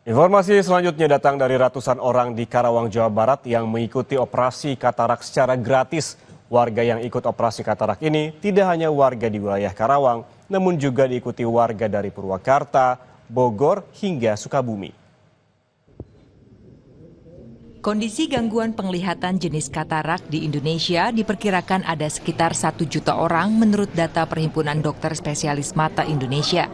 Informasi selanjutnya datang dari ratusan orang di Karawang, Jawa Barat yang mengikuti operasi katarak secara gratis. Warga yang ikut operasi katarak ini tidak hanya warga di wilayah Karawang, namun juga diikuti warga dari Purwakarta, Bogor, hingga Sukabumi. Kondisi gangguan penglihatan jenis katarak di Indonesia diperkirakan ada sekitar 1 juta orang menurut data Perhimpunan Dokter Spesialis Mata Indonesia.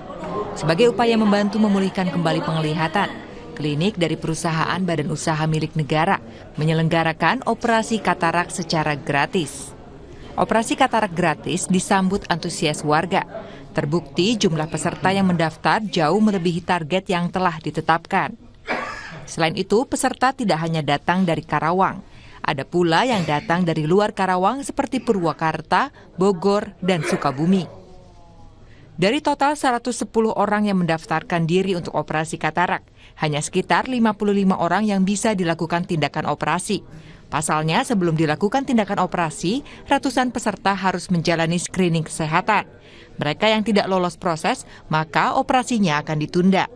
Sebagai upaya membantu memulihkan kembali penglihatan, klinik dari perusahaan badan usaha milik negara menyelenggarakan operasi katarak secara gratis. Operasi katarak gratis disambut antusias warga. Terbukti jumlah peserta yang mendaftar jauh melebihi target yang telah ditetapkan. Selain itu, peserta tidak hanya datang dari Karawang. Ada pula yang datang dari luar Karawang seperti Purwakarta, Bogor, dan Sukabumi. Dari total 110 orang yang mendaftarkan diri untuk operasi katarak, hanya sekitar 55 orang yang bisa dilakukan tindakan operasi. Pasalnya, sebelum dilakukan tindakan operasi, ratusan peserta harus menjalani screening kesehatan. Mereka yang tidak lolos proses, maka operasinya akan ditunda.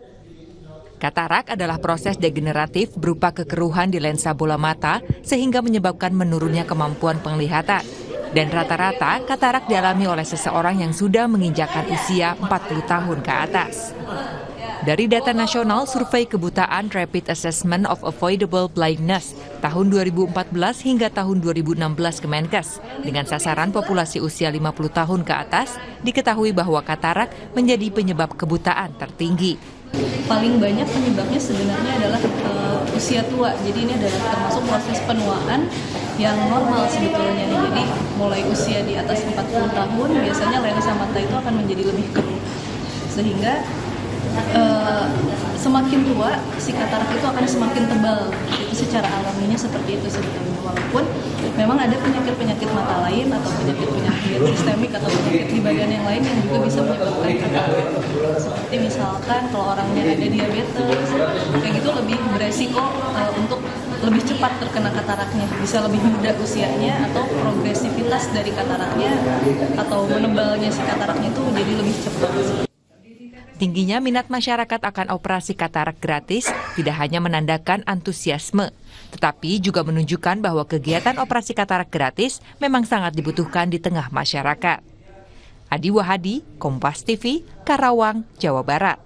Katarak adalah proses degeneratif berupa kekeruhan di lensa bola mata sehingga menyebabkan menurunnya kemampuan penglihatan. Dan rata-rata katarak dialami oleh seseorang yang sudah menginjakkan usia 40 tahun ke atas. Dari data nasional survei kebutaan Rapid Assessment of Avoidable Blindness tahun 2014 hingga tahun 2016 Kemenkes, dengan sasaran populasi usia 50 tahun ke atas, diketahui bahwa katarak menjadi penyebab kebutaan tertinggi. Paling banyak penyebabnya sebenarnya adalah usia tua. Jadi ini adalah termasuk proses penuaan yang normal sebetulnya. Jadi mulai usia di atas 40 tahun biasanya lensa mata itu akan menjadi lebih keruh. Sehingga semakin tua si katarak itu akan semakin tebal. Itu secara alaminya seperti itu sebetulnya. Walaupun memang ada penyakit-penyakit mata lain atau penyakit-penyakit sistemik atau penyakit di badan yang lain yang juga bisa menyebabkan katarak. Seperti misalkan kalau orangnya ada diabetes, kayak gitu lebih beresiko untuk lebih cepat terkena kataraknya, bisa lebih muda usianya atau progresivitas dari kataraknya atau menebalnya si kataraknya itu menjadi lebih cepat. Tingginya minat masyarakat akan operasi katarak gratis tidak hanya menandakan antusiasme, tetapi juga menunjukkan bahwa kegiatan operasi katarak gratis memang sangat dibutuhkan di tengah masyarakat. Adi Wahadi, Kompas TV, Karawang, Jawa Barat.